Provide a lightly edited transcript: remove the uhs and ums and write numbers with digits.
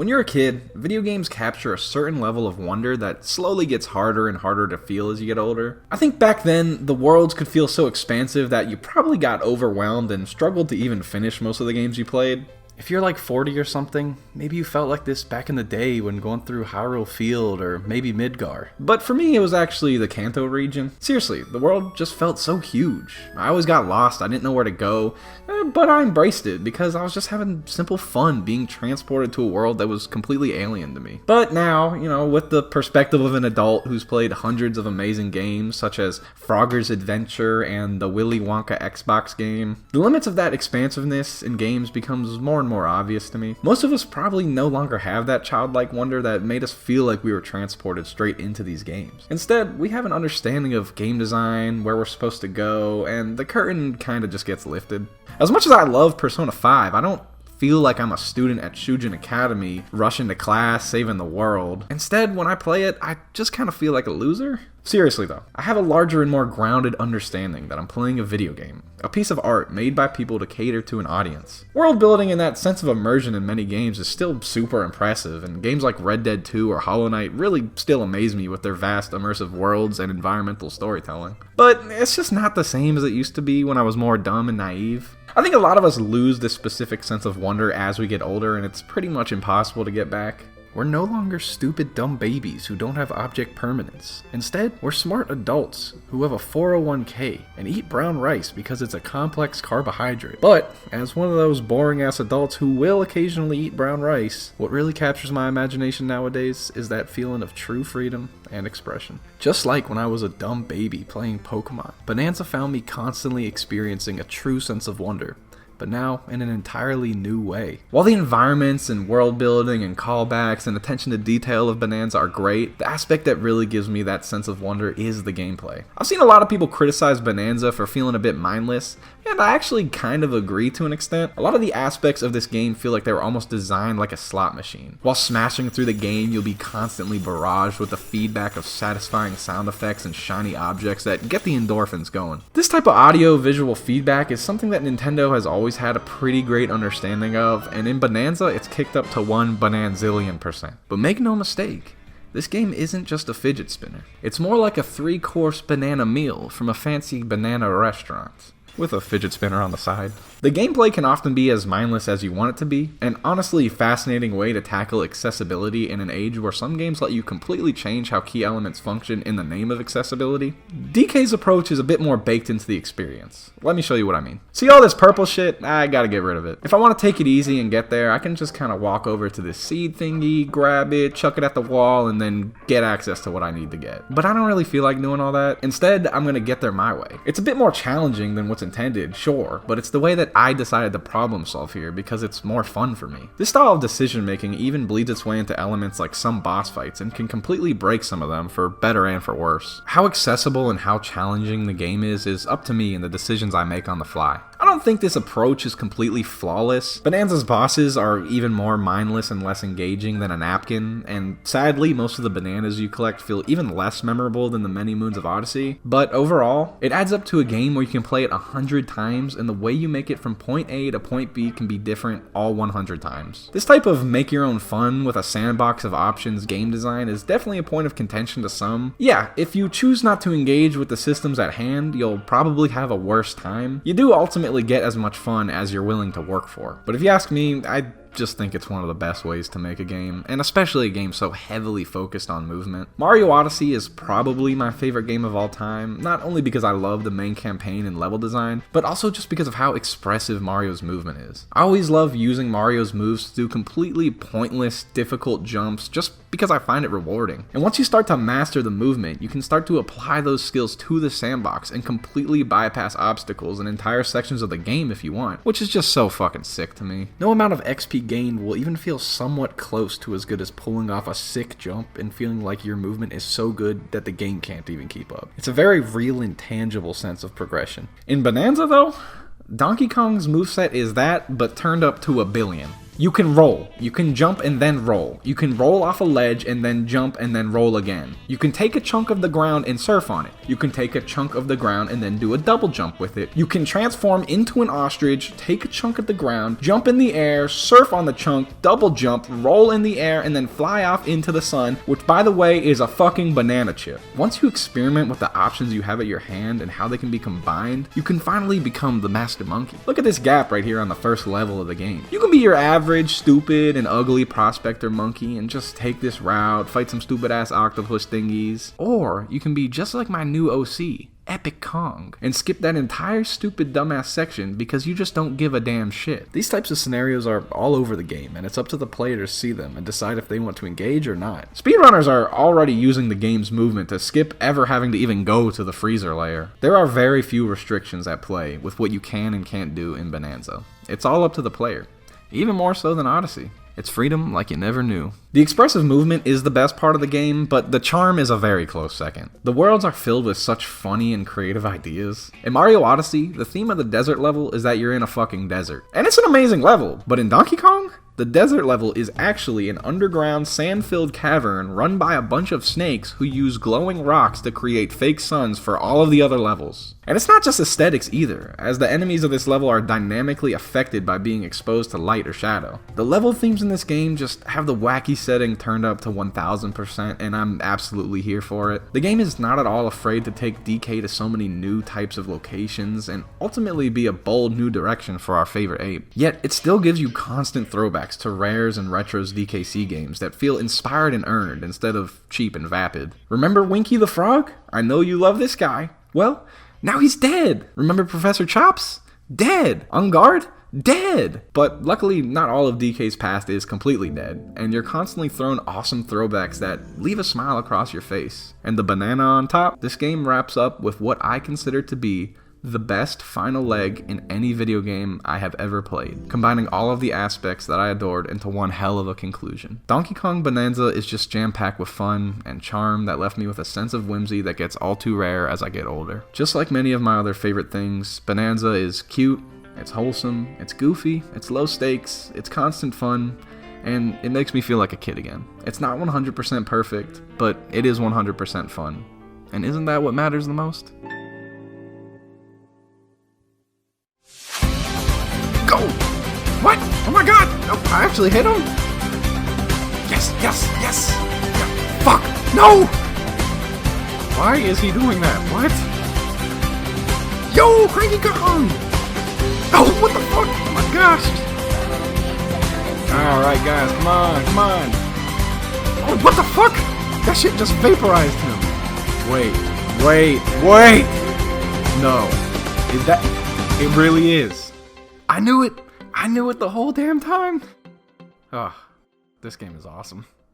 When you're a kid, video games capture a certain level of wonder that slowly gets harder and harder to feel as you get older. I think back then, the worlds could feel so expansive that you probably got overwhelmed and struggled to even finish most of the games you played. If you're like 40 or something, maybe you felt like this back in the day when going through Hyrule Field or maybe Midgar. But for me, it was actually the Kanto region. Seriously, the world just felt so huge. I always got lost, I didn't know where to go, but I embraced it because I was just having simple fun being transported to a world that was completely alien to me. But now, with the perspective of an adult who's played hundreds of amazing games such as Frogger's Adventure and the Willy Wonka Xbox game, the limits of that expansiveness in games becomes more and more obvious to me. Most of us probably no longer have that childlike wonder that made us feel like we were transported straight into these games. Instead, we have an understanding of game design, where we're supposed to go, and the curtain kind of just gets lifted. As much as I love Persona 5, I don't feel like I'm a student at Shujin Academy, rushing to class, saving the world. Instead, when I play it, I just kind of feel like a loser. Seriously though, I have a larger and more grounded understanding that I'm playing a video game, a piece of art made by people to cater to an audience. World building and that sense of immersion in many games is still super impressive, and games like Red Dead 2 or Hollow Knight really still amaze me with their vast immersive worlds and environmental storytelling. But it's just not the same as it used to be when I was more dumb and naive. I think a lot of us lose this specific sense of wonder as we get older, and it's pretty much impossible to get back. We're no longer stupid dumb babies who don't have object permanence. Instead, we're smart adults who have a 401k and eat brown rice because it's a complex carbohydrate. But, as one of those boring ass adults who will occasionally eat brown rice, what really captures my imagination nowadays is that feeling of true freedom and expression. Just like when I was a dumb baby playing Pokemon, Bananza found me constantly experiencing a true sense of wonder, but now in an entirely new way. While the environments and world building and callbacks and attention to detail of Bananza are great, the aspect that really gives me that sense of wonder is the gameplay. I've seen a lot of people criticize Bananza for feeling a bit mindless, and I actually kind of agree to an extent. A lot of the aspects of this game feel like they were almost designed like a slot machine. While smashing through the game, you'll be constantly barraged with the feedback of satisfying sound effects and shiny objects that get the endorphins going. This type of audio-visual feedback is something that Nintendo has always had a pretty great understanding of, and in Bananza it's kicked up to 1 bananzillion%. But make no mistake, this game isn't just a fidget spinner. It's more like a 3-course banana meal from a fancy banana restaurant, with a fidget spinner on the side. The gameplay can often be as mindless as you want it to be, an honestly fascinating way to tackle accessibility in an age where some games let you completely change how key elements function in the name of accessibility. DK's approach is a bit more baked into the experience. Let me show you what I mean. See all this purple shit? I gotta get rid of it. If I want to take it easy and get there, I can just kind of walk over to this seed thingy, grab it, chuck it at the wall, and then get access to what I need to get. But I don't really feel like doing all that. Instead, I'm gonna get there my way. It's a bit more challenging than what's intended, sure, but it's the way that I decided to problem solve here because it's more fun for me. This style of decision making even bleeds its way into elements like some boss fights and can completely break some of them for better and for worse. How accessible and how challenging the game is up to me and the decisions I make on the fly. I don't think this approach is completely flawless. Bananza's bosses are even more mindless and less engaging than a napkin, and sadly most of the bananas you collect feel even less memorable than the Many Moons of Odyssey. But overall, it adds up to a game where you can play it 100 times, and the way you make it from point A to point B can be different all 100 times. This type of make your own fun with a sandbox of options game design is definitely a point of contention to some. Yeah, if you choose not to engage with the systems at hand, you'll probably have a worse time. You do ultimately get as much fun as you're willing to work for. But if you ask me, I just think it's one of the best ways to make a game, and especially a game so heavily focused on movement. Mario Odyssey is probably my favorite game of all time, not only because I love the main campaign and level design, but also just because of how expressive Mario's movement is. I always love using Mario's moves to do completely pointless, difficult jumps just because I find it rewarding. And once you start to master the movement, you can start to apply those skills to the sandbox and completely bypass obstacles and entire sections of the game if you want, which is just so fucking sick to me. No amount of XP gained will even feel somewhat close to as good as pulling off a sick jump and feeling like your movement is so good that the game can't even keep up. It's a very real and tangible sense of progression. In Bananza though, Donkey Kong's moveset is that, but turned up to a billion. You can roll. You can jump and then roll. You can roll off a ledge and then jump and then roll again. You can take a chunk of the ground and surf on it. You can take a chunk of the ground and then do a double jump with it. You can transform into an ostrich, take a chunk of the ground, jump in the air, surf on the chunk, double jump, roll in the air, and then fly off into the sun, which by the way is a fucking banana chip. Once you experiment with the options you have at your hand and how they can be combined, you can finally become the master monkey. Look at this gap right here on the first level of the game. You can be your average, stupid, and ugly prospector monkey and just take this route, fight some stupid ass octopus thingies. Or you can be just like my new OC, Epic Kong, and skip that entire stupid dumbass section because you just don't give a damn shit. These types of scenarios are all over the game, and it's up to the player to see them and decide if they want to engage or not. Speedrunners are already using the game's movement to skip ever having to even go to the freezer layer. There are very few restrictions at play with what you can and can't do in Bananza. It's all up to the player, even more so than Odyssey. It's freedom like you never knew. The expressive movement is the best part of the game, but the charm is a very close second. The worlds are filled with such funny and creative ideas. In Mario Odyssey, the theme of the desert level is that you're in a fucking desert. And it's an amazing level, but in Donkey Kong, the desert level is actually an underground sand-filled cavern run by a bunch of snakes who use glowing rocks to create fake suns for all of the other levels. And it's not just aesthetics either, as the enemies of this level are dynamically affected by being exposed to light or shadow. The level themes in this game just have the wacky setting turned up to 1000%, and I'm absolutely here for it. The game is not at all afraid to take DK to so many new types of locations and ultimately be a bold new direction for our favorite ape. Yet it still gives you constant throwbacks to rares and retros DKC games that feel inspired and earned instead of cheap and vapid. Remember Winky the Frog? I know you love this guy. Well, now he's dead. Remember Professor Chops? Dead. On Guard? Dead. But luckily, not all of DK's past is completely dead, and you're constantly thrown awesome throwbacks that leave a smile across your face. And the banana on top? This game wraps up with what I consider to be the best final leg in any video game I have ever played, combining all of the aspects that I adored into one hell of a conclusion. Donkey Kong Bananza is just jam-packed with fun and charm that left me with a sense of whimsy that gets all too rare as I get older. Just like many of my other favorite things, Bananza is cute, it's wholesome, it's goofy, it's low stakes, it's constant fun, and it makes me feel like a kid again. It's not 100% perfect, but it is 100% fun. And isn't that what matters the most? Go! What? Oh my god! Oh, I actually hit him? Yes, yes, yes! Yeah. Fuck! No! Why is he doing that? What? Yo, Cranky Kong! Oh, what the fuck? Oh my gosh! Alright guys, come on, come on! Oh, what the fuck? That shit just vaporized him! Wait. No. Is that... It really is. I knew it the whole damn time. Oh, this game is awesome.